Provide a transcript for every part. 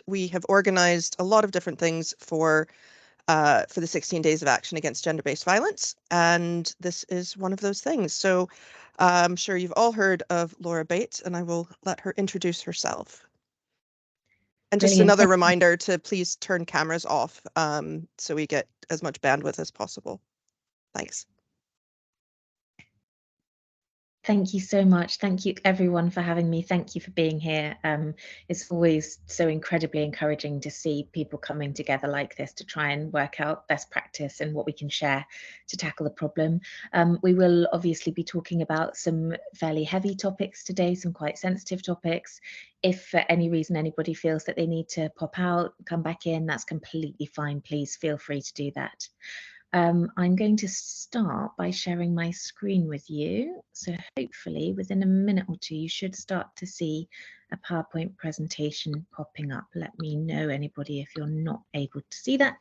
we have organized a lot of different things for the 16 Days of Action Against Gender-Based Violence, and this is one of those things. So I'm sure you've all heard of Laura Bates, and I will let her introduce herself. And just Brilliant. another reminder to please turn cameras off so we get as much bandwidth as possible. Thanks. Thank you so much. Thank you everyone for having me. Thank you for being here. It's always so incredibly encouraging to see people coming together like this to try and work out best practice and what we can share to tackle the problem. We will obviously be talking about some fairly heavy topics today, some quite sensitive topics. If for any reason anybody feels that they need to pop out, come back in, that's completely fine. Please feel free to do that. I'm going to start by sharing my screen with you. So hopefully within a minute or two, you should start to see a PowerPoint presentation popping up. Let me know, anybody, if you're not able to see that.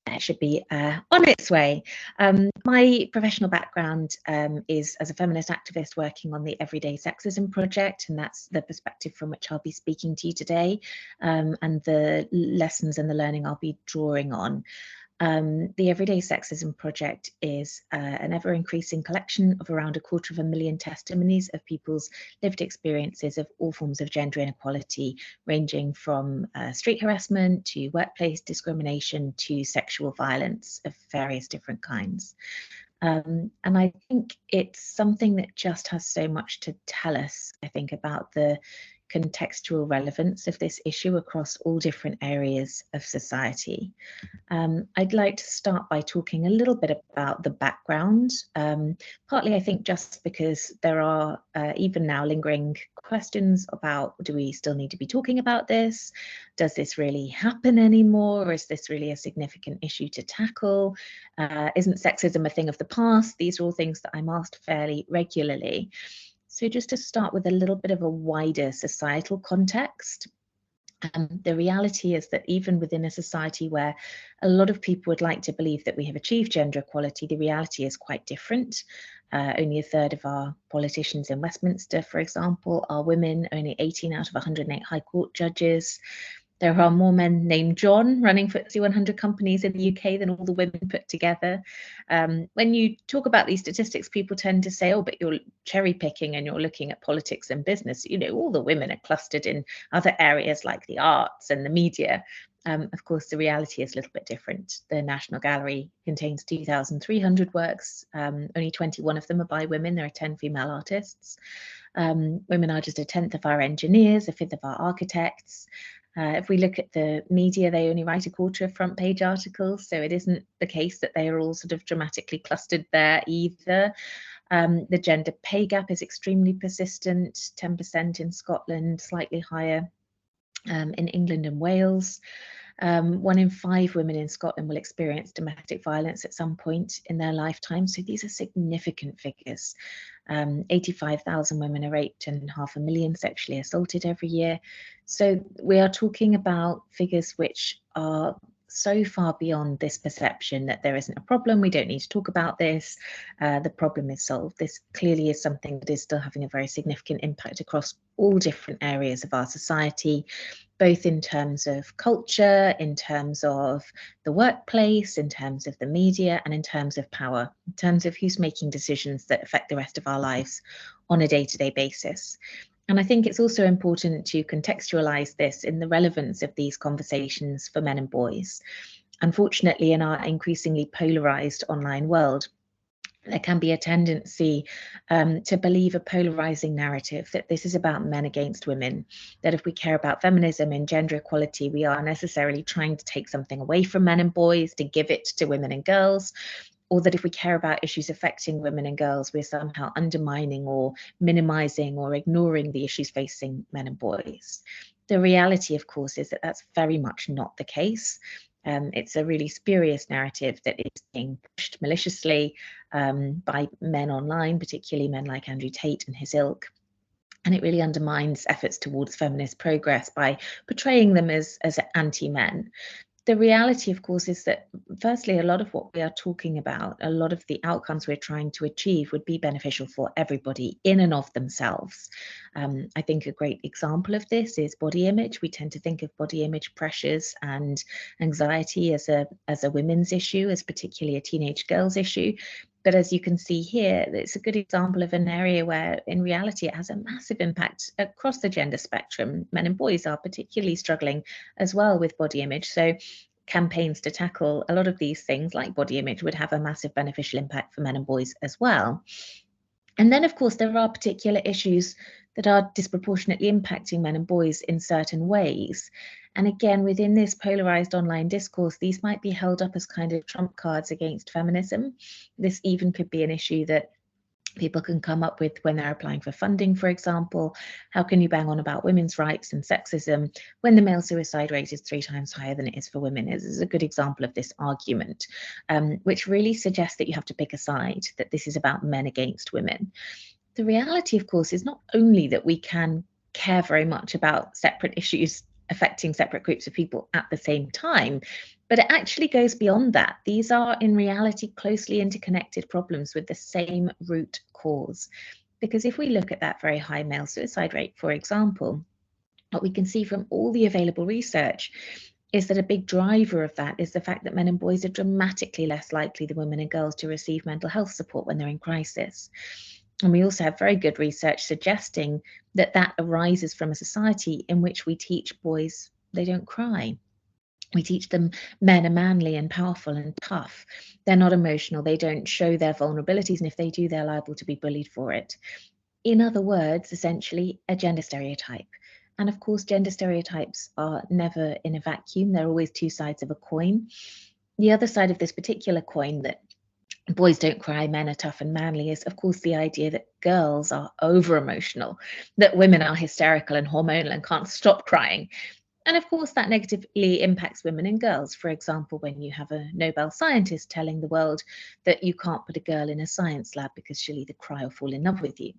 That should be on its way. My professional background is as a feminist activist working on the Everyday Sexism Project, and that's the perspective from which I'll be speaking to you today, and the lessons and the learning I'll be drawing on. The Everyday Sexism Project is an ever-increasing collection of around 250,000 testimonies of people's lived experiences of all forms of gender inequality, ranging from street harassment to workplace discrimination to sexual violence of various different kinds. And I think it's something that just has so much to tell us, I think, about the contextual relevance of this issue across all different areas of society. I'd like to start by talking a little bit about the background, partly I think just because there are even now lingering questions about, do we still need to be talking about this? Does this really happen anymore? Or is this really a significant issue to tackle? Isn't sexism a thing of the past? These are all things that I'm asked fairly regularly. So just to start with a little bit of a wider societal context, the reality is that even within a society where a lot of people would like to believe that we have achieved gender equality, the reality is quite different. Only a third of our politicians in Westminster, for example, are women, only 18 out of 108 High Court judges. There are more men named John running FTSE 100 companies in the UK than all the women put together. When you talk about these statistics, people tend to say, oh, but you're cherry picking and you're looking at politics and business. You know, all the women are clustered in other areas like the arts and the media. Of course, the reality is a little bit different. The National Gallery contains 2,300 works. Only 21 of them are by women. There are 10 female artists. Women are just a tenth of our engineers, a fifth of our architects. If we look at the media, they only write a quarter of front page articles, so it isn't the case that they are all sort of dramatically clustered there either. The gender pay gap is extremely persistent, 10% in Scotland, slightly higher in England and Wales. 1 in 5 women in Scotland will experience domestic violence at some point in their lifetime. So these are significant figures. 85,000 women are raped and 500,000 sexually assaulted every year. So we are talking about figures which are so far beyond this perception that there isn't a problem, we don't need to talk about this, the problem is solved. This clearly is something that is still having a very significant impact across all different areas of our society, both in terms of culture, in terms of the workplace, in terms of the media, and in terms of power, in terms of who's making decisions that affect the rest of our lives on a day-to-day basis. And I think it's also important to contextualize this in the relevance of these conversations for men and boys. Unfortunately, in our increasingly polarized online world, there can be a tendency to believe a polarizing narrative that this is about men against women, that if we care about feminism and gender equality, we are necessarily trying to take something away from men and boys to give it to women and girls, or that if we care about issues affecting women and girls, we're somehow undermining or minimizing or ignoring the issues facing men and boys. The reality, of course, is that that's very much not the case. It's a really spurious narrative that is being pushed maliciously by men online, particularly men like Andrew Tate and his ilk. And it really undermines efforts towards feminist progress by portraying them as anti-men. The reality, of course, is that firstly, a lot of what we are talking about, a lot of the outcomes we're trying to achieve would be beneficial for everybody in and of themselves. I think a great example of this is body image. We tend to think of body image pressures and anxiety as a women's issue, as particularly a teenage girl's issue. But as you can see here, it's a good example of an area where, in reality, it has a massive impact across the gender spectrum. Men and boys are particularly struggling as well with body image. So campaigns to tackle a lot of these things, like body image, would have a massive beneficial impact for men and boys as well. And then, of course, there are particular issues that are disproportionately impacting men and boys in certain ways. And again, within this polarized online discourse, these might be held up as kind of trump cards against feminism. This even could be an issue that people can come up with when they're applying for funding, for example. How can you bang on about women's rights and sexism when the male suicide rate is 3 times higher than it is for women? This is a good example of this argument, which really suggests that you have to pick a side, that this is about men against women. The reality, of course, is not only that we can care very much about separate issues affecting separate groups of people at the same time, but it actually goes beyond that. These are, in reality, closely interconnected problems with the same root cause. Because if we look at that very high male suicide rate, for example, what we can see from all the available research is that a big driver of that is the fact that men and boys are dramatically less likely than women and girls to receive mental health support when they're in crisis. And we also have very good research suggesting that that arises from a society in which we teach boys they don't cry. We teach them men are manly and powerful and tough. They're not emotional. They don't show their vulnerabilities. And if they do, they're liable to be bullied for it. In other words, essentially a gender stereotype. And of course, gender stereotypes are never in a vacuum. They're always 2 sides of a coin. The other side of this particular coin, that boys don't cry, men are tough and manly, is of course the idea that girls are over emotional, that women are hysterical and hormonal and can't stop crying. And of course, that negatively impacts women and girls. For example, when you have a Nobel scientist telling the world that you can't put a girl in a science lab because she'll either cry or fall in love with you.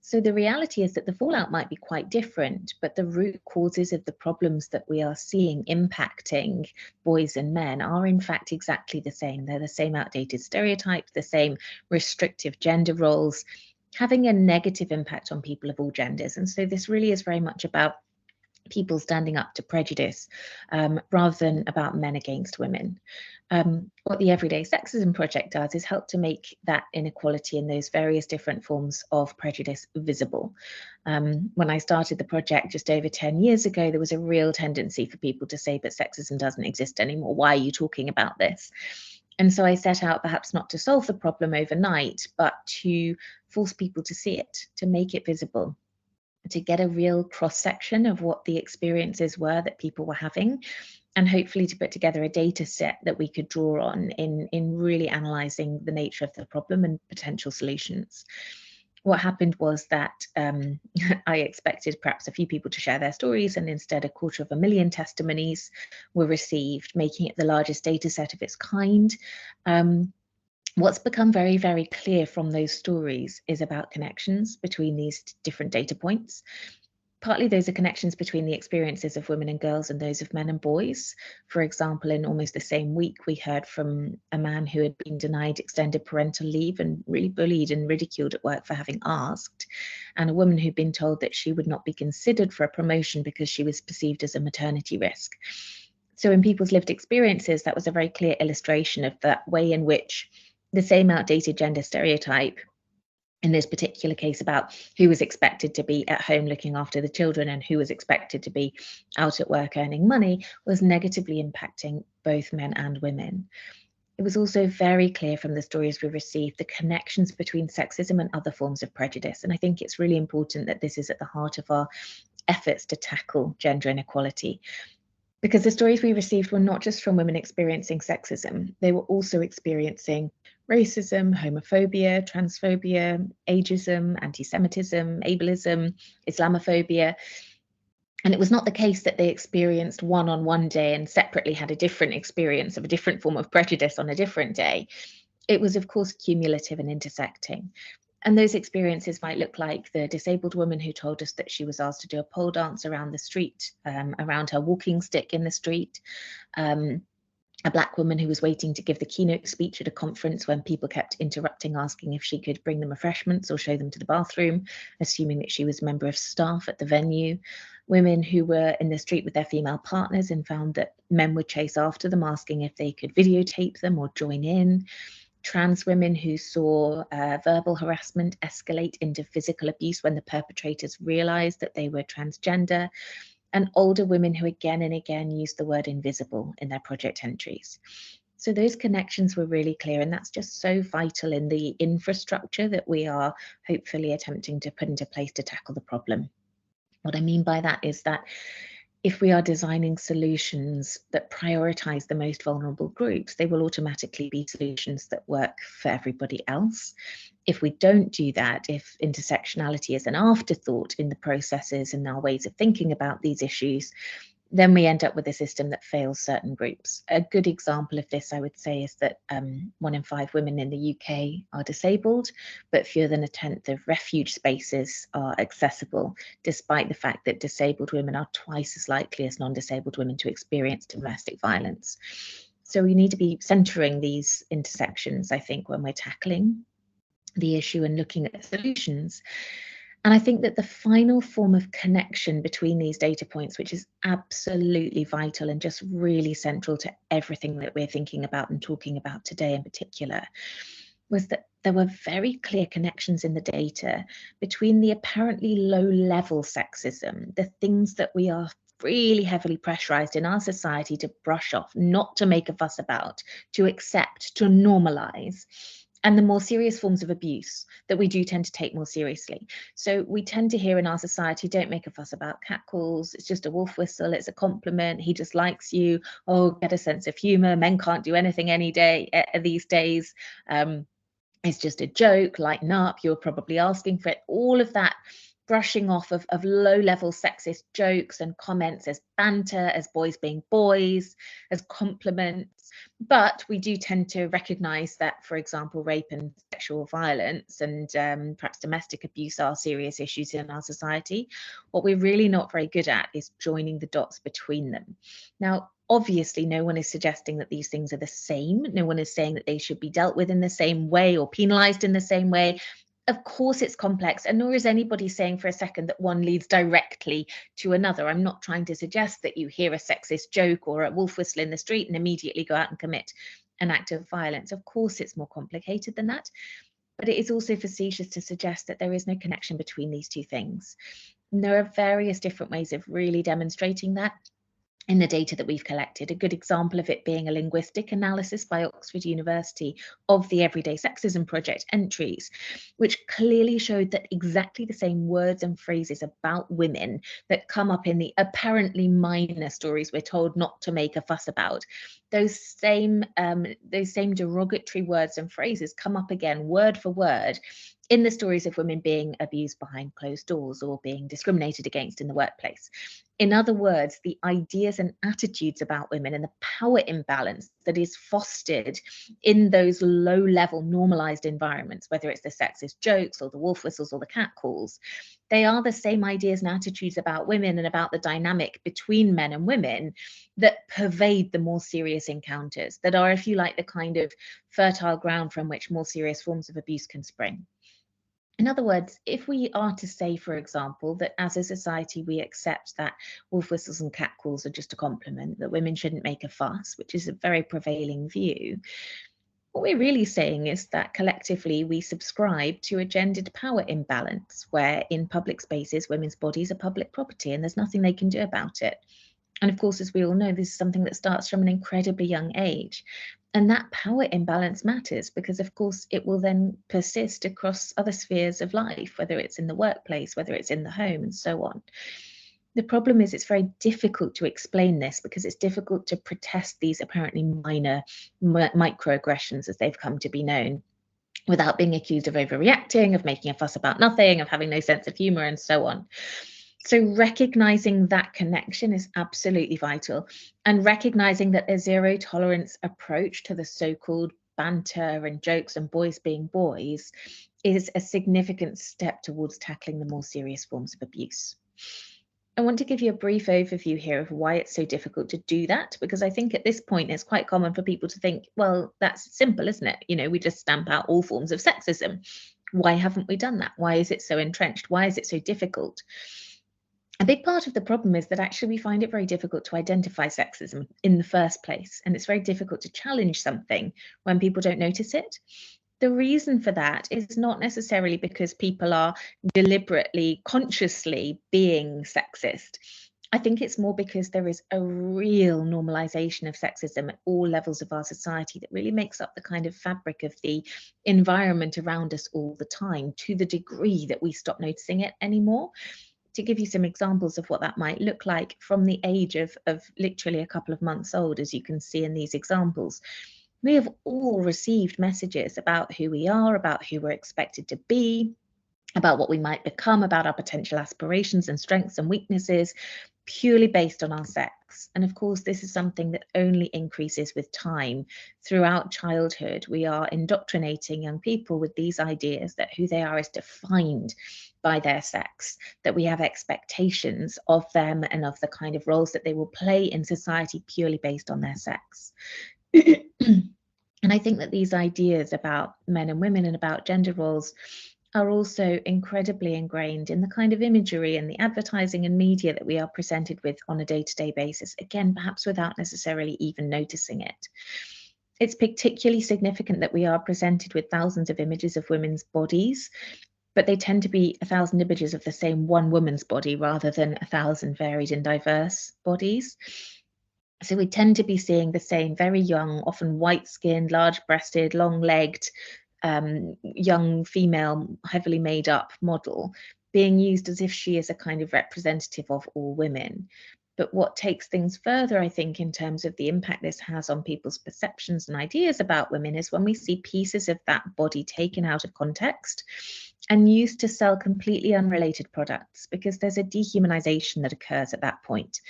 So the reality is that the fallout might be quite different, but the root causes of the problems that we are seeing impacting boys and men are in fact exactly the same. They're the same outdated stereotypes, the same restrictive gender roles, having a negative impact on people of all genders. And so this really is very much about people standing up to prejudice rather than about men against women. What the Everyday Sexism Project does is help to make that inequality and those various different forms of prejudice visible. When I started the project just over 10 years ago, there was a real tendency for people to say, but sexism doesn't exist anymore. Why are you talking about this? And so I set out perhaps not to solve the problem overnight, but to force people to see it, to make it visible, to get a real cross-section of what the experiences were that people were having, and hopefully to put together a data set that we could draw on in really analysing the nature of the problem and potential solutions. What happened was that I expected perhaps a few people to share their stories, and instead 250,000 testimonies were received, making it the largest data set of its kind. What's become very, very clear from those stories is about connections between these different data points. Partly those are connections between the experiences of women and girls and those of men and boys. For example, in almost the same week, we heard from a man who had been denied extended parental leave and really bullied and ridiculed at work for having asked, and a woman who'd been told that she would not be considered for a promotion because she was perceived as a maternity risk. So in people's lived experiences, that was a very clear illustration of that way in which the same outdated gender stereotype, in this particular case about who was expected to be at home looking after the children and who was expected to be out at work earning money, was negatively impacting both men and women. It was also very clear from the stories we received the connections between sexism and other forms of prejudice. And I think it's really important that this is at the heart of our efforts to tackle gender inequality, because the stories we received were not just from women experiencing sexism, they were also experiencing racism, homophobia, transphobia, ageism, anti-Semitism, ableism, Islamophobia. And it was not the case that they experienced one on one day and separately had a different experience of a different form of prejudice on a different day. It was, of course, cumulative and intersecting. And those experiences might look like the disabled woman who told us that she was asked to do a pole dance around the street, around her walking stick in the street. A Black woman who was waiting to give the keynote speech at a conference when people kept interrupting, asking if she could bring them refreshments or show them to the bathroom, assuming that she was a member of staff at the venue. Women who were in the street with their female partners and found that men would chase after them, asking if they could videotape them or join in. Trans women who saw verbal harassment escalate into physical abuse when the perpetrators realized that they were transgender, and older women who again and again used the word invisible in their project entries. So those connections were really clear, and that's just so vital in the infrastructure that we are hopefully attempting to put into place to tackle the problem. What I mean by that is that if we are designing solutions that prioritize the most vulnerable groups, they will automatically be solutions that work for everybody else. If we don't do that, if intersectionality is an afterthought in the processes and our ways of thinking about these issues, then we end up with a system that fails certain groups. A good example of this, I would say, is that 1 in 5 women in the UK are disabled, but fewer than a tenth of refuge spaces are accessible, despite the fact that disabled women are twice as likely as non-disabled women to experience domestic violence. So we need to be centering these intersections, I think, when we're tackling the issue and looking at solutions. And I think that the final form of connection between these data points, which is absolutely vital and just really central to everything that we're thinking about and talking about today in particular, was that there were very clear connections in the data between the apparently low-level sexism, the things that we are really heavily pressurized in our society to brush off, not to make a fuss about, to accept, to normalize, and the more serious forms of abuse that we do tend to take more seriously. So we tend to hear in our society, don't make a fuss about catcalls, it's just a wolf whistle, it's a compliment, he just likes you, oh, get a sense of humor, men can't do anything any day these days. It's just a joke, lighten up, you're probably asking for it. All of that brushing off of low-level sexist jokes and comments as banter, as boys being boys, as compliments. But we do tend to recognise that, for example, rape and sexual violence and perhaps domestic abuse are serious issues in our society. What we're really not very good at is joining the dots between them. Now, obviously, no one is suggesting that these things are the same. No one is saying that they should be dealt with in the same way or penalised in the same way. Of course, it's complex, and nor is anybody saying for a second that one leads directly to another. I'm not trying to suggest that you hear a sexist joke or a wolf whistle in the street and immediately go out and commit an act of violence. Of course, it's more complicated than that, but it is also facetious to suggest that there is no connection between these two things. And there are various different ways of really demonstrating that in the data that we've collected. A good example of it being a linguistic analysis by Oxford University of the Everyday Sexism Project entries, which clearly showed that exactly the same words and phrases about women that come up in the apparently minor stories we're told not to make a fuss about, those same derogatory words and phrases come up again word for word in the stories of women being abused behind closed doors or being discriminated against in the workplace. In other words, the ideas and attitudes about women and the power imbalance that is fostered in those low-level normalized environments, whether it's the sexist jokes or the wolf whistles or the catcalls, they are the same ideas and attitudes about women and about the dynamic between men and women that pervade the more serious encounters, that are, if you like, the kind of fertile ground from which more serious forms of abuse can spring. In other words, if we are to say, for example, that as a society we accept that wolf whistles and catcalls are just a compliment, that women shouldn't make a fuss, which is a very prevailing view, what we're really saying is that collectively we subscribe to a gendered power imbalance, where in public spaces women's bodies are public property and there's nothing they can do about it. And of course, as we all know, this is something that starts from an incredibly young age. And that power imbalance matters because, of course, it will then persist across other spheres of life, whether it's in the workplace, whether it's in the home, and so on. The problem is it's very difficult to explain this because it's difficult to protest these apparently minor microaggressions as they've come to be known, without being accused of overreacting, of making a fuss about nothing, of having no sense of humor, and so on. So recognizing that connection is absolutely vital, and recognizing that a zero tolerance approach to the so-called banter and jokes and boys being boys is a significant step towards tackling the more serious forms of abuse. I want to give you a brief overview here of why it's so difficult to do that, because I think at this point it's quite common for people to think, well, that's simple, isn't it? You know, we just stamp out all forms of sexism. Why haven't we done that? Why is it so entrenched? Why is it so difficult? A big part of the problem is that actually we find it very difficult to identify sexism in the first place, and it's very difficult to challenge something when people don't notice it. The reason for that is not necessarily because people are deliberately, consciously being sexist. I think it's more because there is a real normalization of sexism at all levels of our society that really makes up the kind of fabric of the environment around us all the time, to the degree that we stop noticing it anymore. To give you some examples of what that might look like, from the age of literally a couple of months old, as you can see in these examples, we have all received messages about who we are, about who we're expected to be, about what we might become, about our potential aspirations and strengths and weaknesses, purely based on our sex. And of course, this is something that only increases with time. Throughout childhood, we are indoctrinating young people with these ideas that who they are is defined by their sex, that we have expectations of them and of the kind of roles that they will play in society purely based on their sex. And I think that these ideas about men and women and about gender roles are also incredibly ingrained in the kind of imagery and the advertising and media that we are presented with on a day-to-day basis, again, perhaps without necessarily even noticing it. It's particularly significant that we are presented with thousands of images of women's bodies, but they tend to be 1,000 images of the same one woman's body rather than 1,000 varied and diverse bodies. So we tend to be seeing the same very young, often white-skinned, large-breasted, long-legged, young female, heavily made up model being used as if she is a kind of representative of all women. But what takes things further, I think, in terms of the impact this has on people's perceptions and ideas about women, is when we see pieces of that body taken out of context and used to sell completely unrelated products, because there's a dehumanization that occurs at that point.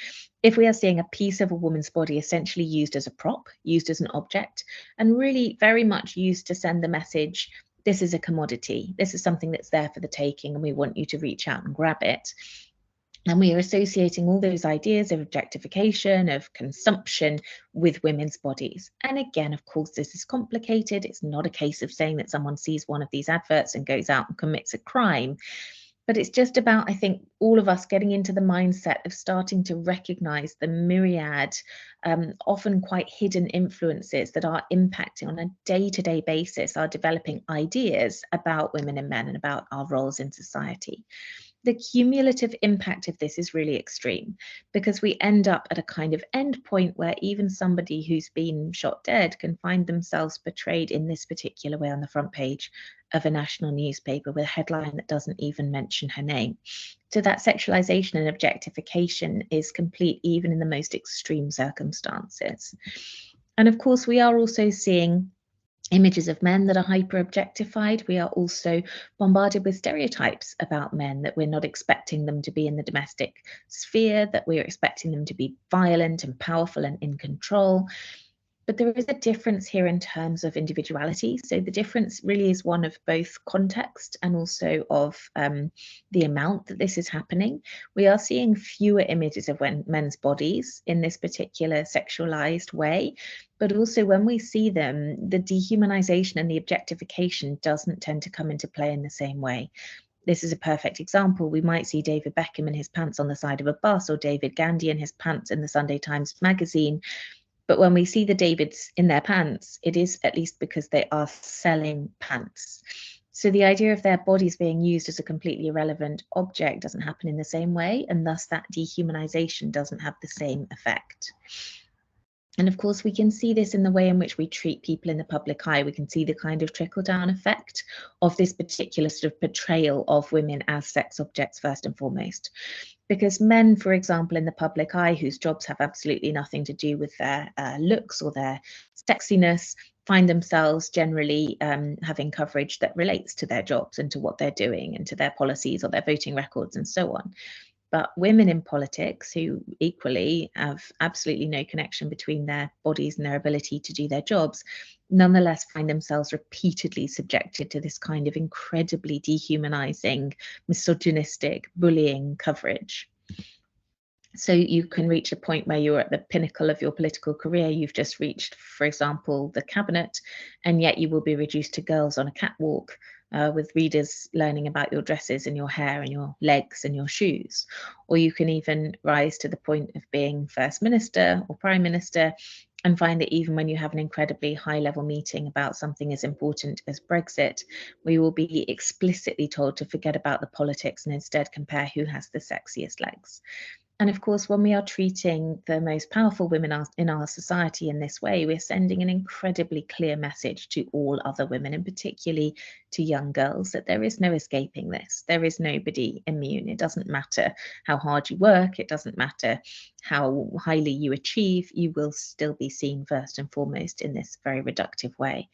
If we are seeing a piece of a woman's body essentially used as a prop, used as an object, and really very much used to send the message, this is a commodity, this is something that's there for the taking, and we want you to reach out and grab it. And we are associating all those ideas of objectification, of consumption with women's bodies. And again, of course, this is complicated. It's not a case of saying that someone sees one of these adverts and goes out and commits a crime. But it's just about, I think, all of us getting into the mindset of starting to recognize the myriad, often quite hidden influences that are impacting on a day-to-day basis our developing ideas about women and men and about our roles in society. The cumulative impact of this is really extreme, because we end up at a kind of end point where even somebody who's been shot dead can find themselves portrayed in this particular way on the front page of a national newspaper with a headline that doesn't even mention her name. So that sexualization and objectification is complete even in the most extreme circumstances. And of course, we are also seeing images of men that are hyper objectified. We are also bombarded with stereotypes about men, that we're not expecting them to be in the domestic sphere, that we're expecting them to be violent and powerful and in control. But there is a difference here in terms of individuality. So the difference really is one of both context and also of the amount that this is happening. We are seeing fewer images of men's bodies in this particular sexualized way, but also when we see them, the dehumanization and the objectification doesn't tend to come into play in the same way. This is a perfect example. We might see David Beckham in his pants on the side of a bus, or David Gandy in his pants in the Sunday Times magazine. But when we see the Davids in their pants, it is at least because they are selling pants. So the idea of their bodies being used as a completely irrelevant object doesn't happen in the same way, and thus that dehumanization doesn't have the same effect. And of course, we can see this in the way in which we treat people in the public eye. We can see the kind of trickle-down effect of this particular sort of portrayal of women as sex objects first and foremost. Because men, for example, in the public eye, whose jobs have absolutely nothing to do with their looks or their sexiness, find themselves generally having coverage that relates to their jobs and to what they're doing and to their policies or their voting records and so on. But women in politics who equally have absolutely no connection between their bodies and their ability to do their jobs, nonetheless find themselves repeatedly subjected to this kind of incredibly dehumanizing, misogynistic, bullying coverage. So you can reach a point where you're at the pinnacle of your political career. You've just reached, for example, the cabinet, and yet you will be reduced to girls on a catwalk with readers learning about your dresses and your hair and your legs and your shoes. Or you can even rise to the point of being First Minister or Prime Minister and find that even when you have an incredibly high-level meeting about something as important as Brexit, we will be explicitly told to forget about the politics and instead compare who has the sexiest legs. And of course, when we are treating the most powerful women in our society in this way, we're sending an incredibly clear message to all other women, and particularly to young girls, that there is no escaping this. There is nobody immune. It doesn't matter how hard you work. It doesn't matter how highly you achieve. You will still be seen first and foremost in this very reductive way.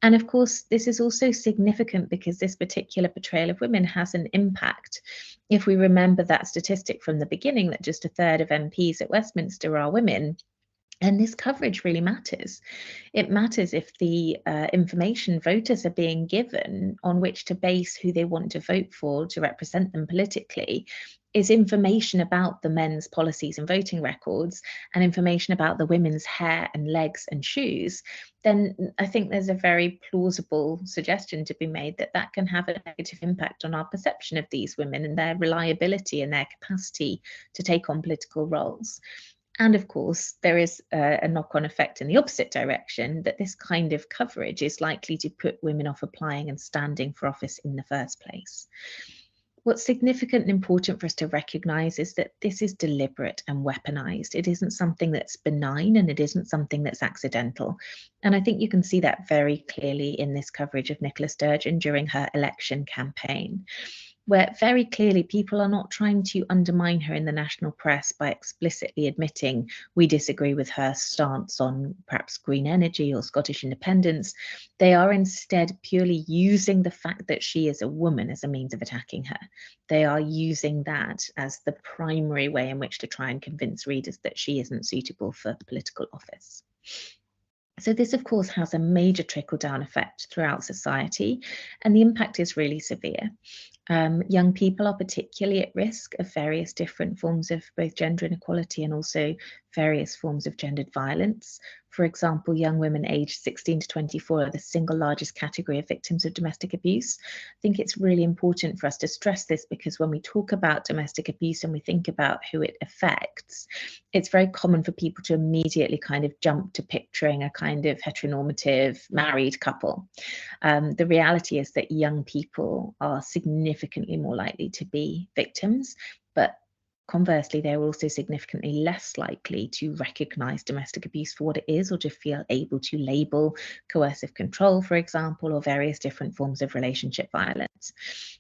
And of course, this is also significant because this particular portrayal of women has an impact. If we remember that statistic from the beginning, that just a third of MPs at Westminster are women, and this coverage really matters. It matters if the information voters are being given on which to base who they want to vote for to represent them politically is information about the men's policies and voting records and information about the women's hair and legs and shoes, then I think there's a very plausible suggestion to be made that that can have a negative impact on our perception of these women and their reliability and their capacity to take on political roles. And of course, there is a knock-on effect in the opposite direction, that this kind of coverage is likely to put women off applying and standing for office in the first place. What's significant and important for us to recognise is that this is deliberate and weaponised. It isn't something that's benign, and it isn't something that's accidental. And I think you can see that very clearly in this coverage of Nicola Sturgeon during her election campaign, where very clearly people are not trying to undermine her in the national press by explicitly admitting we disagree with her stance on perhaps green energy or Scottish independence. They are instead purely using the fact that she is a woman as a means of attacking her. They are using that as the primary way in which to try and convince readers that she isn't suitable for political office. So this, of course, has a major trickle-down effect throughout society, and the impact is really severe. Young people are particularly at risk of various different forms of both gender inequality and also various forms of gendered violence. For example, young women aged 16 to 24 are the single largest category of victims of domestic abuse. I think it's really important for us to stress this, because when we talk about domestic abuse and we think about who it affects, it's very common for people to immediately kind of jump to picturing a kind of heteronormative married couple. The reality is that young people are significantly more likely to be victims, but conversely, they're also significantly less likely to recognise domestic abuse for what it is, or to feel able to label coercive control, for example, or various different forms of relationship violence.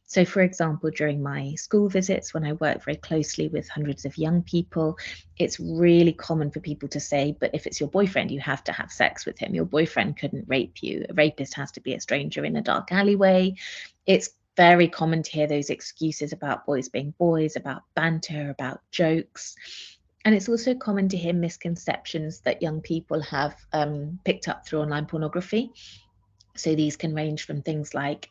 So, for example, during my school visits, when I work very closely with hundreds of young people, it's really common for people to say, but if it's your boyfriend, you have to have sex with him. Your boyfriend couldn't rape you. A rapist has to be a stranger in a dark alleyway. It's very common to hear those excuses about boys being boys, about banter, about jokes. And it's also common to hear misconceptions that young people have picked up through online pornography. So these can range from things like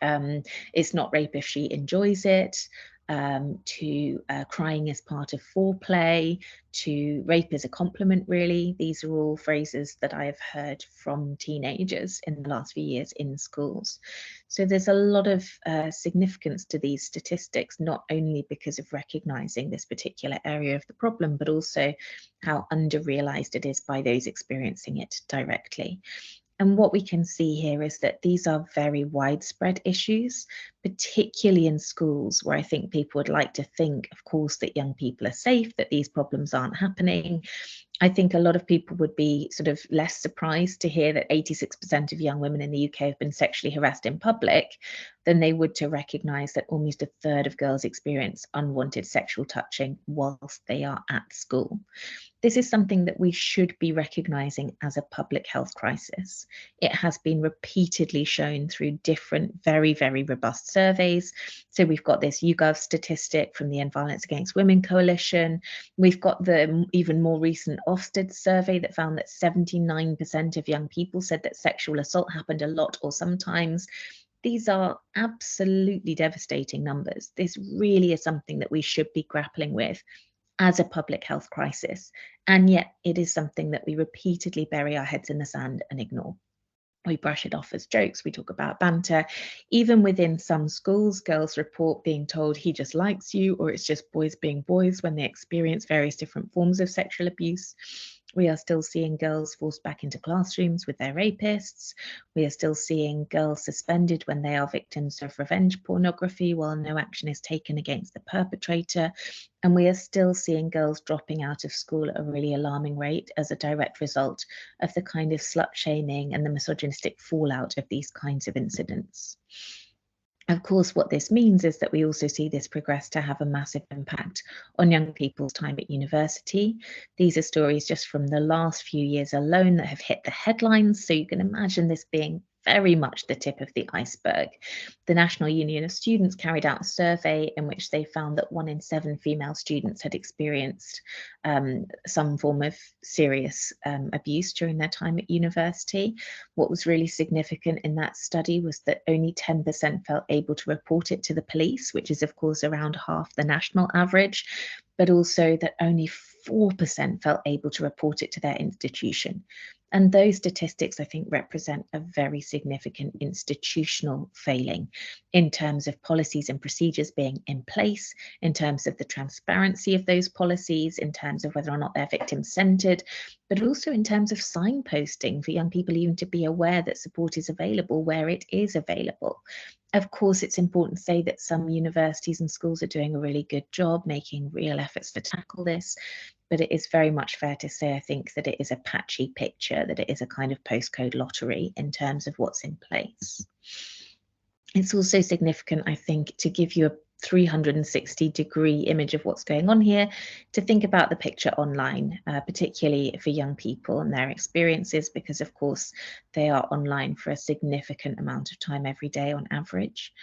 it's not rape if she enjoys it, to crying as part of foreplay, to rape as a compliment, really. These are all phrases that I have heard from teenagers in the last few years in schools. So there's a lot of significance to these statistics, not only because of recognising this particular area of the problem, but also how under-realised it is by those experiencing it directly. And what we can see here is that these are very widespread issues, particularly in schools, where I think people would like to think, of course, that young people are safe, that these problems aren't happening. I think a lot of people would be sort of less surprised to hear that 86% of young women in the UK have been sexually harassed in public than they would to recognise that almost a third of girls experience unwanted sexual touching whilst they are at school. This is something that we should be recognising as a public health crisis. It has been repeatedly shown through different, very, very robust surveys. So we've got this YouGov statistic from the End Violence Against Women Coalition. We've got the even more recent Ofsted survey that found that 79% of young people said that sexual assault happened a lot or sometimes. These are absolutely devastating numbers. This really is something that we should be grappling with as a public health crisis. And yet it is something that we repeatedly bury our heads in the sand and ignore. We brush it off as jokes, we talk about banter. Even within some schools, girls report being told he just likes you, or it's just boys being boys when they experience various different forms of sexual abuse. We are still seeing girls forced back into classrooms with their rapists. We are still seeing girls suspended when they are victims of revenge pornography while no action is taken against the perpetrator. And we are still seeing girls dropping out of school at a really alarming rate as a direct result of the kind of slut shaming and the misogynistic fallout of these kinds of incidents. Of course, what this means is that we also see this progress to have a massive impact on young people's time at university. These are stories just from the last few years alone that have hit the headlines, so you can imagine this being very much the tip of the iceberg. The National Union of Students carried out a survey in which they found that 1 in 7 female students had experienced some form of serious abuse during their time at university. What was really significant in that study was that only 10% felt able to report it to the police, which is of course around half the national average, but also that only 4% felt able to report it to their institution. And those statistics, I think, represent a very significant institutional failing in terms of policies and procedures being in place, in terms of the transparency of those policies, in terms of whether or not they're victim-centered, but also in terms of signposting for young people even to be aware that support is available where it is available. Of course, it's important to say that some universities and schools are doing a really good job making real efforts to tackle this, but it is very much fair to say, I think, that it is a patchy picture, that it is a kind of postcode lottery in terms of what's in place. It's also significant, I think, to give you a 360-degree image of what's going on here, to think about the picture online, particularly for young people and their experiences, because of course they are online for a significant amount of time every day on average.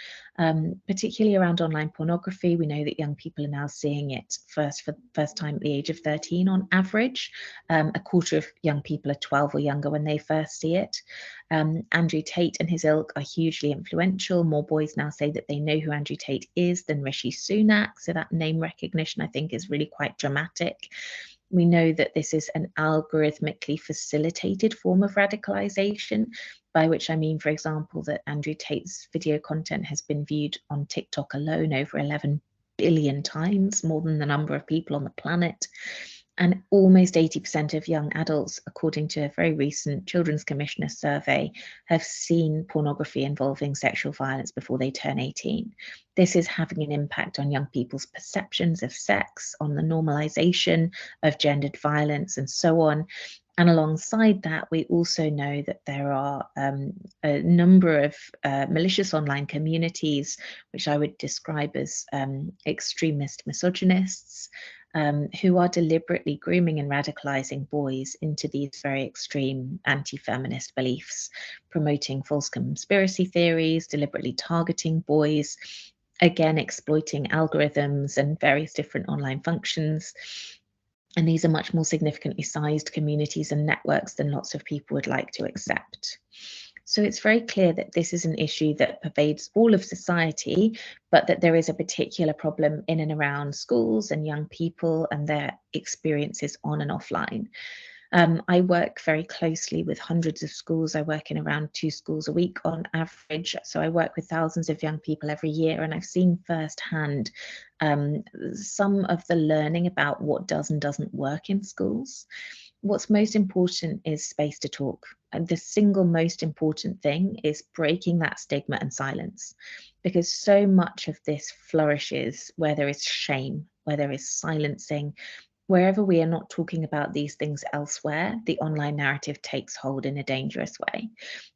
Particularly around online pornography, we know that young people are now seeing it for the first time at the age of 13 on average. A quarter of young people are 12 or younger when they first see it. Andrew Tate and his ilk are hugely influential. More boys now say that they know who Andrew Tate is than Rishi Sunak, so that name recognition, I think, is really quite dramatic. We know that this is an algorithmically facilitated form of radicalization, by which I mean, for example, that Andrew Tate's video content has been viewed on TikTok alone over 11 billion times, more than the number of people on the planet. And almost 80% of young adults, according to a very recent Children's Commissioner survey, have seen pornography involving sexual violence before they turn 18. This is having an impact on young people's perceptions of sex, on the normalization of gendered violence, and so on. And alongside that, we also know that there are a number of malicious online communities, which I would describe as extremist misogynists, who are deliberately grooming and radicalizing boys into these very extreme anti-feminist beliefs, promoting false conspiracy theories, deliberately targeting boys, again, exploiting algorithms and various different online functions. And these are much more significantly sized communities and networks than lots of people would like to accept. So it's very clear that this is an issue that pervades all of society, but that there is a particular problem in and around schools and young people and their experiences on and offline. I work very closely with hundreds of schools. I work in around 2 schools a week on average. So I work with thousands of young people every year, and I've seen firsthand some of the learning about what does and doesn't work in schools. What's most important is space to talk. And the single most important thing is breaking that stigma and silence, because so much of this flourishes where there is shame, where there is silencing, Wherever we are not talking about these things elsewhere, the online narrative takes hold in a dangerous way.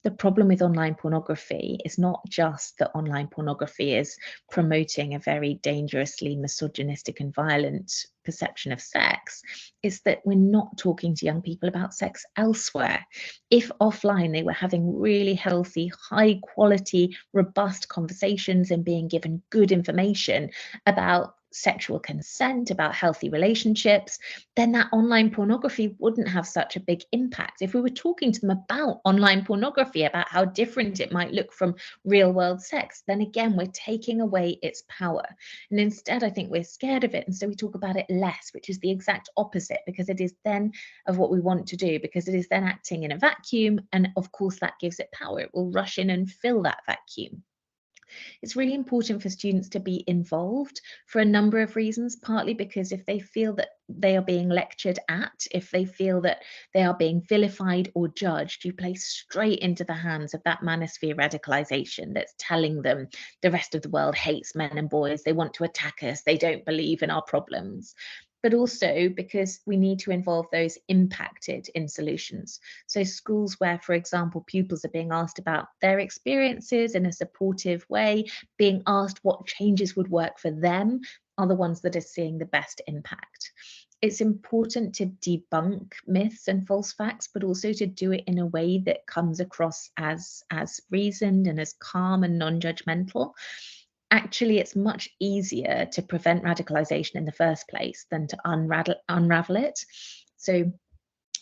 The problem with online pornography is not just that online pornography is promoting a very dangerously misogynistic and violent perception of sex, it's that we're not talking to young people about sex elsewhere. If offline they were having really healthy, high quality, robust conversations and being given good information about sexual consent, about healthy relationships, then that online pornography wouldn't have such a big impact. If we were talking to them about online pornography, about how different it might look from real world sex, then again, we're taking away its power. And instead, I think we're scared of it. And so we talk about it less, which is the exact opposite, because it is then of what we want to do, because it is then acting in a vacuum. And of course, that gives it power. It will rush in and fill that vacuum. It's really important for students to be involved for a number of reasons, partly because if they feel that they are being lectured at, if they feel that they are being vilified or judged, you play straight into the hands of that manosphere radicalization that's telling them the rest of the world hates men and boys, they want to attack us, they don't believe in our problems. But also because we need to involve those impacted in solutions. So schools where, for example, pupils are being asked about their experiences in a supportive way, being asked what changes would work for them, are the ones that are seeing the best impact. It's important to debunk myths and false facts, but also to do it in a way that comes across as reasoned and as calm and non-judgmental. Actually, it's much easier to prevent radicalization in the first place than to unravel it. So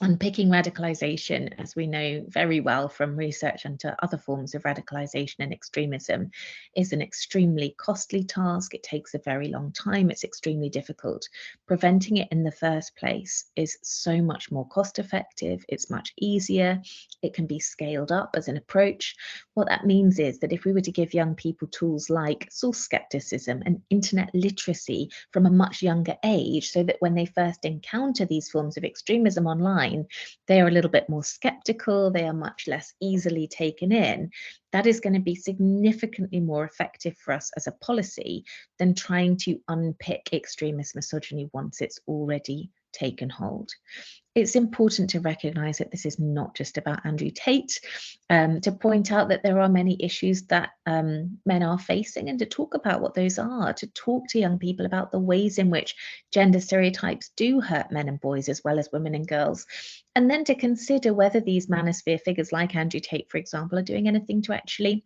unpicking radicalization, as we know very well from research into other forms of radicalization and extremism, is an extremely costly task. It takes a very long time. It's extremely difficult. Preventing it in the first place is so much more cost effective. It's much easier. It can be scaled up as an approach. What that means is that if we were to give young people tools like source skepticism and internet literacy from a much younger age, so that when they first encounter these forms of extremism online, they are a little bit more skeptical, they are much less easily taken in, that is going to be significantly more effective for us as a policy than trying to unpick extremist misogyny once it's already taken hold. It's important to recognise that this is not just about Andrew Tate, to point out that there are many issues that men are facing, and to talk about what those are, to talk to young people about the ways in which gender stereotypes do hurt men and boys as well as women and girls, and then to consider whether these manosphere figures like Andrew Tate, for example, are doing anything to actually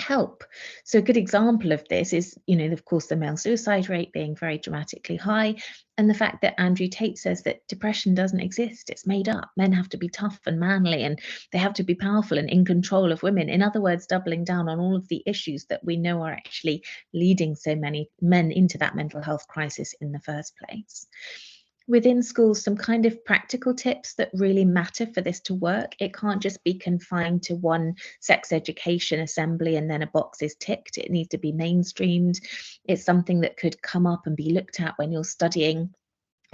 help. So a good example of this is, of course, the male suicide rate being very dramatically high, and the fact that Andrew Tate says that depression doesn't exist, it's made up. Men have to be tough and manly, and they have to be powerful and in control of women. In other words, doubling down on all of the issues that we know are actually leading so many men into that mental health crisis in the first place. Within schools, some kind of practical tips that really matter for this to work. It can't just be confined to one sex education assembly and then a box is ticked. It needs to be mainstreamed. It's something that could come up and be looked at when you're studying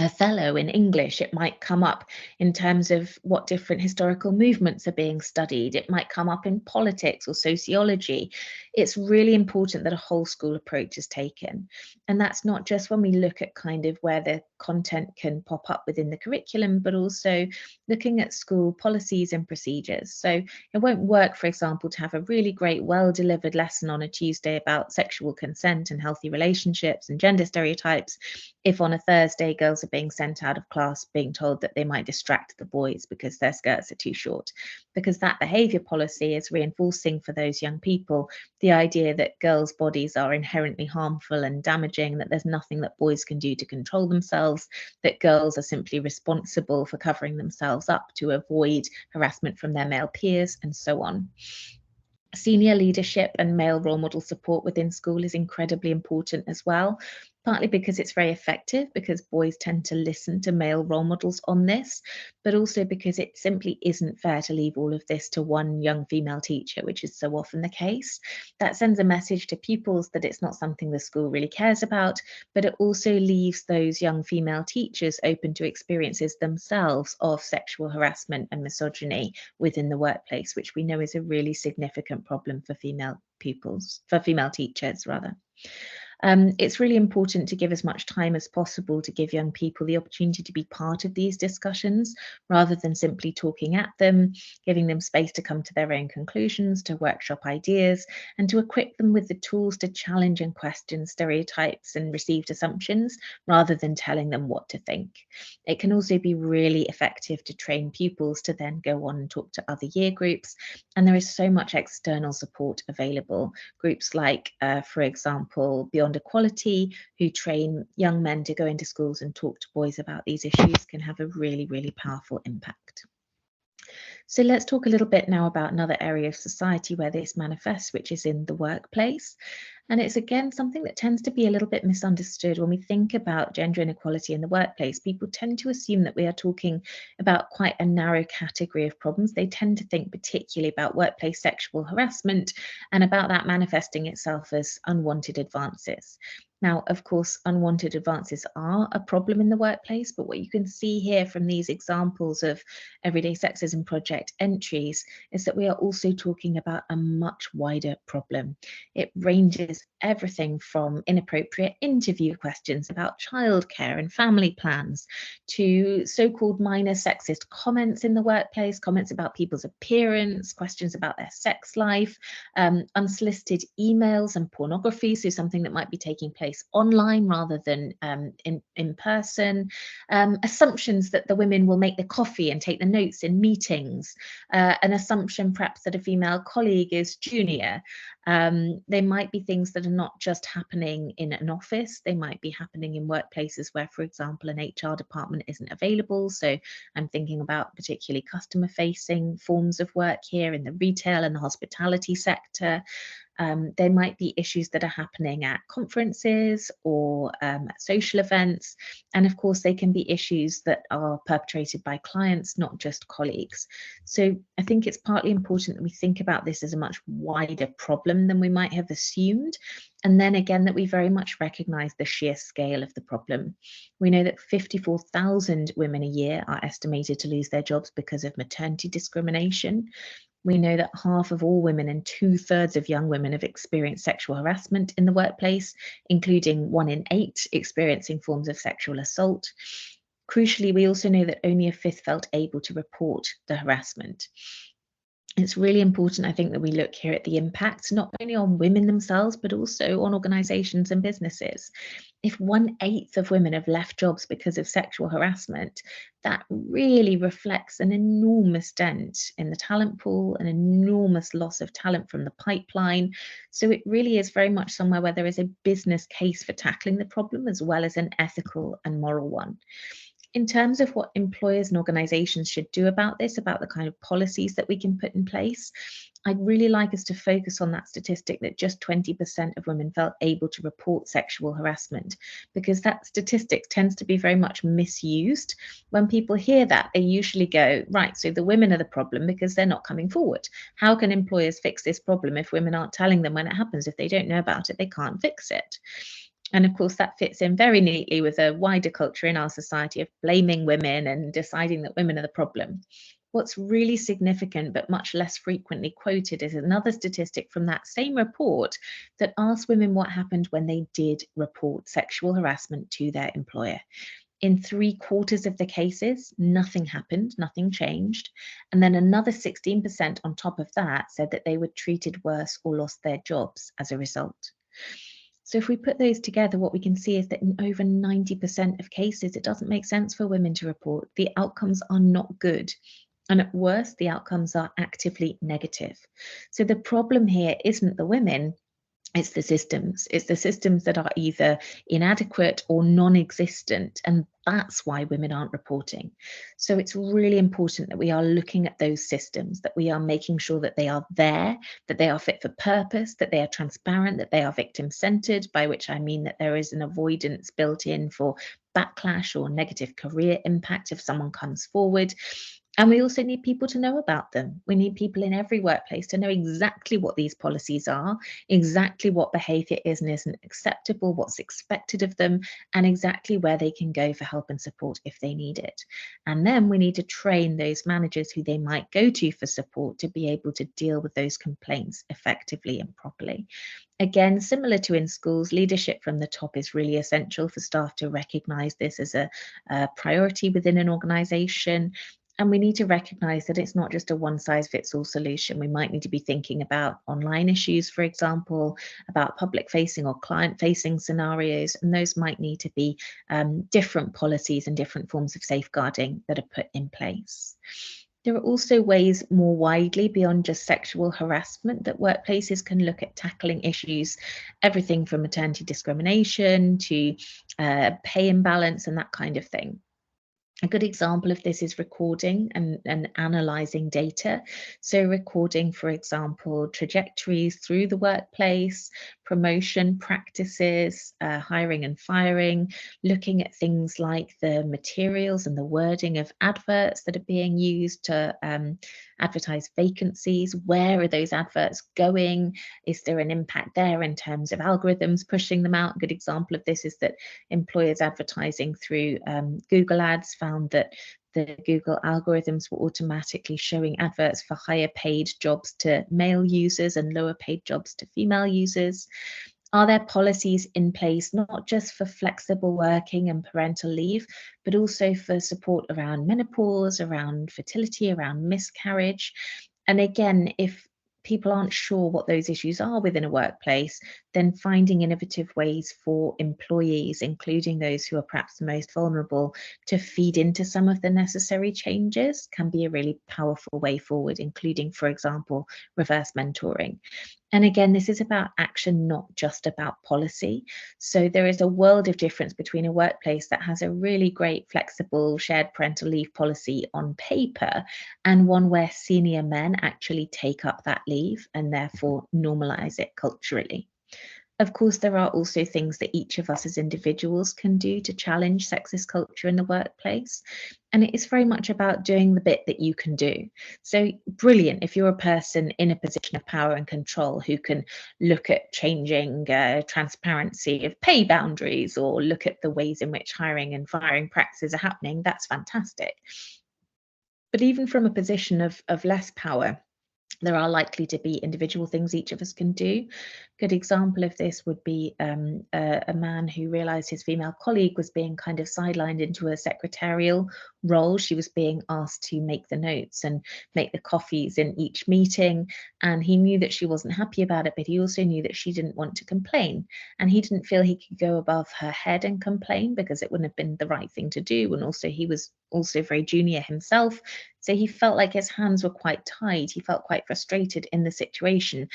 Othello in English. It might come up in terms of what different historical movements are being studied. It might come up in politics or sociology. It's really important that a whole school approach is taken. And that's not just when we look at kind of where the content can pop up within the curriculum, but also looking at school policies and procedures. So it won't work, for example, to have a really great, well-delivered lesson on a Tuesday about sexual consent and healthy relationships and gender stereotypes if on a Thursday girls are being sent out of class being told that they might distract the boys because their skirts are too short, because that behaviour policy is reinforcing for those young people the idea that girls' bodies are inherently harmful and damaging, that there's nothing that boys can do to control themselves, that girls are simply responsible for covering themselves up to avoid harassment from their male peers, and so on. Senior leadership and male role model support within school is incredibly important as well, partly because it's very effective, because boys tend to listen to male role models on this, but also because it simply isn't fair to leave all of this to one young female teacher, which is so often the case. That sends a message to pupils that it's not something the school really cares about, but it also leaves those young female teachers open to experiences themselves of sexual harassment and misogyny within the workplace, which we know is a really significant problem for female pupils, for female teachers rather. It's really important to give as much time as possible to give young people the opportunity to be part of these discussions rather than simply talking at them, giving them space to come to their own conclusions, to workshop ideas, and to equip them with the tools to challenge and question stereotypes and received assumptions rather than telling them what to think. It can also be really effective to train pupils to then go on and talk to other year groups. And there is so much external support available. Groups like, for example, Beyond Equality, who train young men to go into schools and talk to boys about these issues, can have a really, really powerful impact. So let's talk a little bit now about another area of society where this manifests, which is in the workplace. And it's again something that tends to be a little bit misunderstood when we think about gender inequality in the workplace. People tend to assume that we are talking about quite a narrow category of problems. They tend to think particularly about workplace sexual harassment and about that manifesting itself as unwanted advances. Now, of course, unwanted advances are a problem in the workplace, but what you can see here from these examples of Everyday Sexism Project entries is that we are also talking about a much wider problem. It ranges everything from inappropriate interview questions about childcare and family plans to so-called minor sexist comments in the workplace, comments about people's appearance, questions about their sex life, unsolicited emails and pornography, so something that might be taking place online rather than in person, assumptions that the women will make the coffee and take the notes in meetings, an assumption perhaps that a female colleague is junior. They might be things that are not just happening in an office, they might be happening in workplaces where, for example, an HR department isn't available. So I'm thinking about particularly customer facing forms of work here in the retail and the hospitality sector. There might be issues that are happening at conferences or at social events. And of course, they can be issues that are perpetrated by clients, not just colleagues. So I think it's partly important that we think about this as a much wider problem than we might have assumed. And then again, that we very much recognize the sheer scale of the problem. We know that 54,000 women a year are estimated to lose their jobs because of maternity discrimination. We know that half of all women and 2/3 of young women have experienced sexual harassment in the workplace, including 1 in 8 experiencing forms of sexual assault. Crucially, we also know that only a fifth felt able to report the harassment. It's really important, I think, that we look here at the impact, not only on women themselves, but also on organisations and businesses. If 1/8 of women have left jobs because of sexual harassment, that really reflects an enormous dent in the talent pool, an enormous loss of talent from the pipeline. So it really is very much somewhere where there is a business case for tackling the problem as well as an ethical and moral one. In terms of what employers and organizations should do about this, about the kind of policies that we can put in place, I'd really like us to focus on that statistic that just 20% of women felt able to report sexual harassment, because that statistic tends to be very much misused. When people hear that, they usually go, right, so the women are the problem because they're not coming forward. How can employers fix this problem if women aren't telling them when it happens? If they don't know about it, they can't fix it. And of course, that fits in very neatly with a wider culture in our society of blaming women and deciding that women are the problem. What's really significant, but much less frequently quoted, is another statistic from that same report that asks women what happened when they did report sexual harassment to their employer. In 3/4 of the cases, nothing happened, nothing changed. And then another 16% on top of that said that they were treated worse or lost their jobs as a result. So if we put those together, what we can see is that in over 90% of cases, it doesn't make sense for women to report. The outcomes are not good. And at worst, the outcomes are actively negative. So the problem here isn't the women, it's the systems. It's the systems that are either inadequate or non-existent, and that's why women aren't reporting. So it's really important that we are looking at those systems, that we are making sure that they are there, that they are fit for purpose, that they are transparent, that they are victim-centered, by which I mean that there is an avoidance built in for backlash or negative career impact if someone comes forward. And we also need people to know about them. We need people in every workplace to know exactly what these policies are, exactly what behaviour is and isn't acceptable, what's expected of them, and exactly where they can go for help and support if they need it. And then we need to train those managers who they might go to for support to be able to deal with those complaints effectively and properly. Again, similar to in schools, leadership from the top is really essential for staff to recognise this as a priority within an organisation. And we need to recognise that it's not just a one-size-fits-all solution. We might need to be thinking about online issues, for example, about public-facing or client-facing scenarios, and those might need to be different policies and different forms of safeguarding that are put in place. There are also ways more widely beyond just sexual harassment that workplaces can look at tackling issues, everything from maternity discrimination to pay imbalance and that kind of thing. A good example of this is recording and analysing data. So recording, for example, trajectories through the workplace, promotion practices, hiring and firing, looking at things like the materials and the wording of adverts that are being used to advertise vacancies. Where are those adverts going? Is there an impact there in terms of algorithms pushing them out? A good example of this is that employers advertising through Google Ads found that the Google algorithms were automatically showing adverts for higher paid jobs to male users and lower paid jobs to female users. Are there policies in place, not just for flexible working and parental leave, but also for support around menopause, around fertility, around miscarriage? And again, if people aren't sure what those issues are within a workplace, then finding innovative ways for employees, including those who are perhaps the most vulnerable, to feed into some of the necessary changes can be a really powerful way forward, including, for example, reverse mentoring. And again, this is about action, not just about policy. So there is a world of difference between a workplace that has a really great flexible shared parental leave policy on paper and one where senior men actually take up that leave and therefore normalize it culturally. Of course, there are also things that each of us as individuals can do to challenge sexist culture in the workplace. And it is very much about doing the bit that you can do. So brilliant if you're a person in a position of power and control who can look at changing transparency of pay boundaries or look at the ways in which hiring and firing practices are happening, that's fantastic. But even from a position of less power, there are likely to be individual things each of us can do. Good example of this would be a man who realised his female colleague was being kind of sidelined into a secretarial role. She was being asked to make the notes and make the coffees in each meeting, and he knew that she wasn't happy about it, but he also knew that she didn't want to complain, and he didn't feel he could go above her head and complain because it wouldn't have been the right thing to do, and also he was also very junior himself, so he felt like his hands were quite tied. He felt quite frustrated in the situation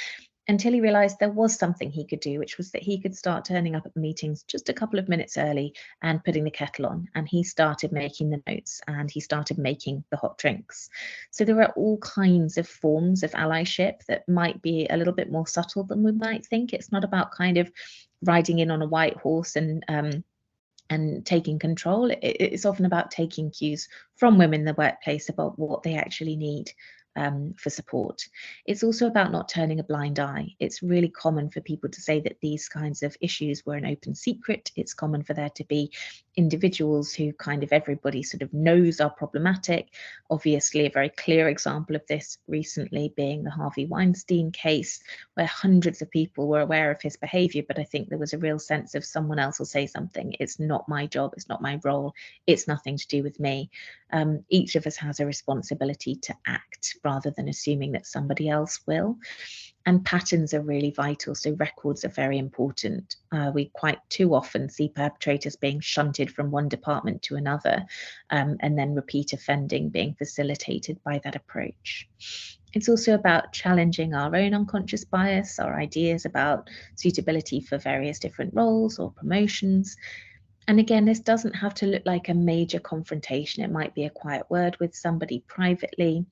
until he realised there was something he could do, which was that he could start turning up at the meetings just a couple of minutes early and putting the kettle on. And he started making the notes and he started making the hot drinks. So there are all kinds of forms of allyship that might be a little bit more subtle than we might think. It's not about kind of riding in on a white horse and taking control. It's often about taking cues from women in the workplace about what they actually need for support. It's also about not turning a blind eye. It's really common for people to say that these kinds of issues were an open secret. It's common for there to be individuals who kind of everybody sort of knows are problematic. Obviously, a very clear example of this recently being the Harvey Weinstein case, where hundreds of people were aware of his behavior, but I think there was a real sense of someone else will say something. It's not my job. It's not my role. It's nothing to do with me. Each of us has a responsibility to act rather than assuming that somebody else will. And patterns are really vital. So records are very important. We quite too often see perpetrators being shunted from one department to another, and then repeat offending being facilitated by that approach. It's also about challenging our own unconscious bias, our ideas about suitability for various different roles or promotions. And again, this doesn't have to look like a major confrontation. It might be a quiet word with somebody privately.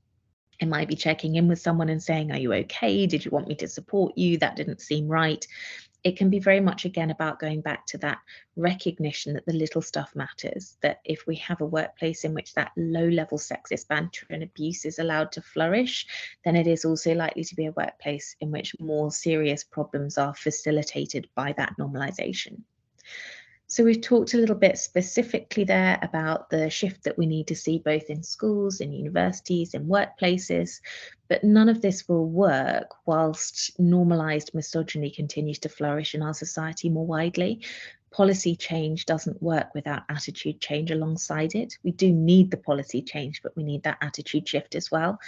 It might be checking in with someone and saying, are you okay? Did you want me to support you? That didn't seem right. it can be very much, again, about going back to that recognition that the little stuff matters, that if we have a workplace in which that low-level sexist banter and abuse is allowed to flourish, then it is also likely to be a workplace in which more serious problems are facilitated by that normalization. So we've talked a little bit specifically there about the shift that we need to see both in schools, in universities, in workplaces, but none of this will work whilst normalized misogyny continues to flourish in our society more widely. Policy change doesn't work without attitude change alongside it. We do need the policy change, but we need that attitude shift as well.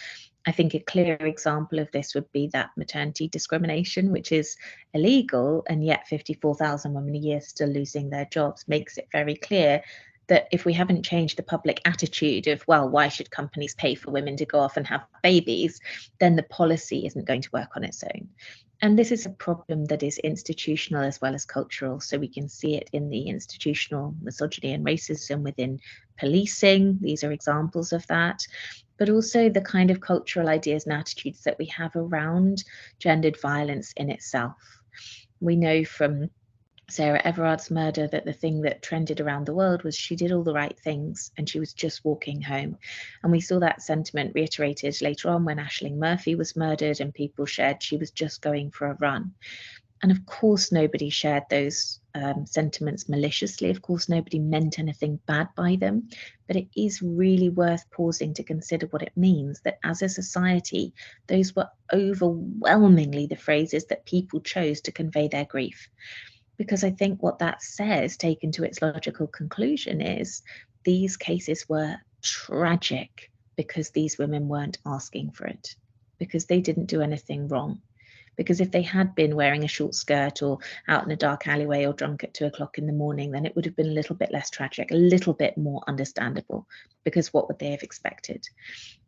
I think a clear example of this would be that maternity discrimination, which is illegal, and yet 54,000 women a year still losing their jobs, makes it very clear that if we haven't changed the public attitude of, well, why should companies pay for women to go off and have babies, then the policy isn't going to work on its own. And this is a problem that is institutional as well as cultural. So we can see it in the institutional misogyny and racism within policing. These are examples of that. But also the kind of cultural ideas and attitudes that we have around gendered violence in itself. We know from Sarah Everard's murder that the thing that trended around the world was she did all the right things and she was just walking home. And we saw that sentiment reiterated later on when Aisling Murphy was murdered and people shared she was just going for a run. And of course, nobody shared those sentiments maliciously. Of course, nobody meant anything bad by them. But it is really worth pausing to consider what it means that as a society, those were overwhelmingly the phrases that people chose to convey their grief. Because I think what that says, taken to its logical conclusion, is these cases were tragic because these women weren't asking for it, because they didn't do anything wrong. Because if they had been wearing a short skirt or out in a dark alleyway or drunk at 2 o'clock in the morning, then it would have been a little bit less tragic, a little bit more understandable, because what would they have expected?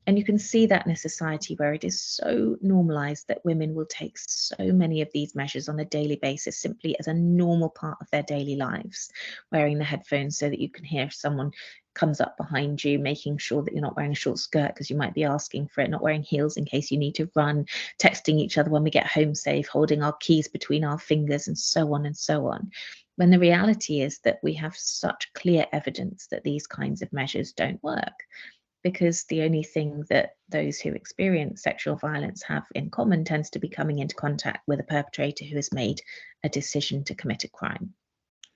And you can see that in a society where it is so normalized that women will take so many of these measures on a daily basis simply as a normal part of their daily lives, wearing the headphones so that you can hear if someone comes up behind you, making sure that you're not wearing a short skirt because you might be asking for it, not wearing heels in case you need to run, texting each other when we get home safe, holding our keys between our fingers, and so on and so on. When the reality is that we have such clear evidence that these kinds of measures don't work, because the only thing that those who experience sexual violence have in common tends to be coming into contact with a perpetrator who has made a decision to commit a crime.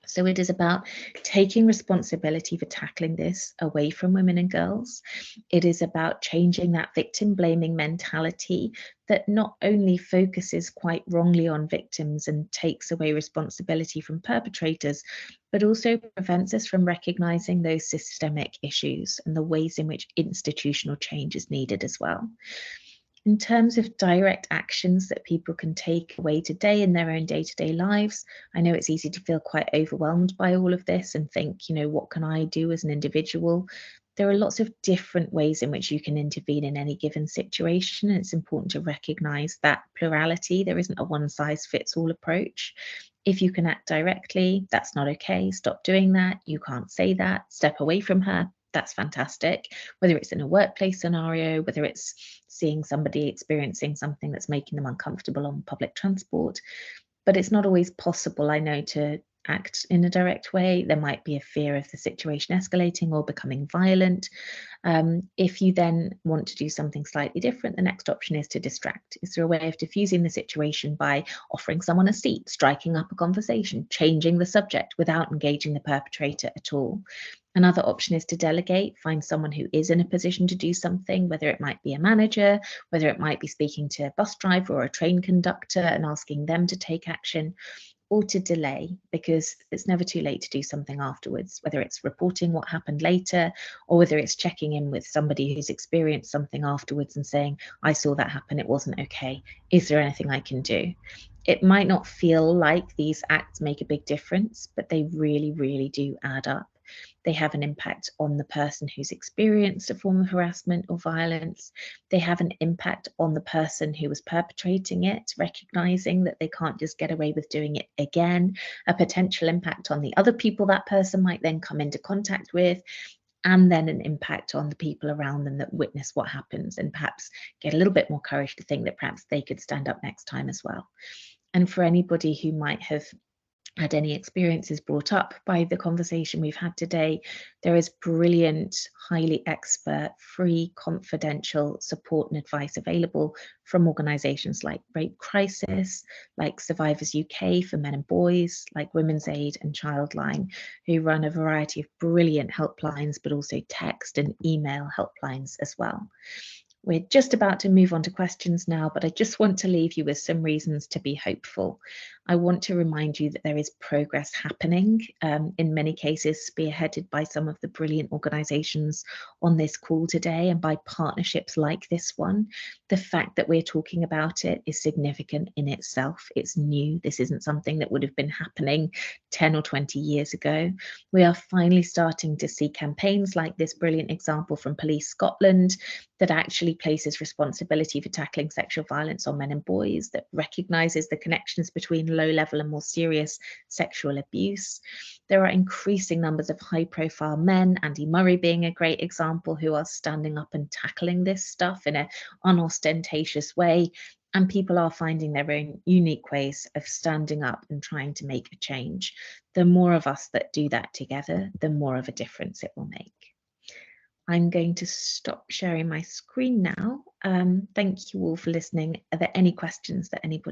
So it is about taking responsibility for tackling this away from women and girls. It is about changing that victim blaming mentality that not only focuses quite wrongly on victims and takes away responsibility from perpetrators, but also prevents us from recognizing those systemic issues and the ways in which institutional change is needed as well. In terms of direct actions that people can take away today in their own day-to-day lives, I know it's easy to feel quite overwhelmed by all of this and think, what can I do as an individual? There are lots of different ways in which you can intervene in any given situation. And it's important to recognize that plurality. There isn't a one-size-fits-all approach. If you can act directly, that's not okay. Stop doing that. You can't say that. Step away from her. That's fantastic. Whether it's in a workplace scenario, whether it's seeing somebody experiencing something that's making them uncomfortable on public transport. But it's not always possible, I know, to act in a direct way. There might be a fear of the situation escalating or becoming violent. If you then want to do something slightly different, the next option is to distract. Is there a way of diffusing the situation by offering someone a seat, striking up a conversation, changing the subject without engaging the perpetrator at all? Another option is to delegate, find someone who is in a position to do something, whether it might be a manager, whether it might be speaking to a bus driver or a train conductor and asking them to take action, or to delay, because it's never too late to do something afterwards, whether it's reporting what happened later, or whether it's checking in with somebody who's experienced something afterwards and saying, I saw that happen, it wasn't okay. Is there anything I can do? It might not feel like these acts make a big difference, but they really, really do add up. They have an impact on the person who's experienced a form of harassment or violence. They have an impact on the person who was perpetrating it, recognizing that they can't just get away with doing it again, a potential impact on the other people that person might then come into contact with, and then an impact on the people around them that witness what happens and perhaps get a little bit more courage to think that perhaps they could stand up next time as well. And for anybody who might have had any experiences brought up by the conversation we've had today, there is brilliant, highly expert, free, confidential support and advice available from organisations like Rape Crisis, like Survivors UK for men and boys, like Women's Aid and Childline, who run a variety of brilliant helplines, but also text and email helplines as well. We're just about to move on to questions now, but I just want to leave you with some reasons to be hopeful. I want to remind you that there is progress happening, in many cases spearheaded by some of the brilliant organisations on this call today and by partnerships like this one. The fact that we're talking about it is significant in itself. It's new. This isn't something that would have been happening 10 or 20 years ago. We are finally starting to see campaigns like this brilliant example from Police Scotland that actually places responsibility for tackling sexual violence on men and boys, that recognises the connections between low level and more serious sexual abuse. There are increasing numbers of high profile men, Andy Murray being a great example, who are standing up and tackling this stuff in an unostentatious way. And people are finding their own unique ways of standing up and trying to make a change. The more of us that do that together, the more of a difference it will make. I'm going to stop sharing my screen now. Thank you all for listening. Are there any questions that anybody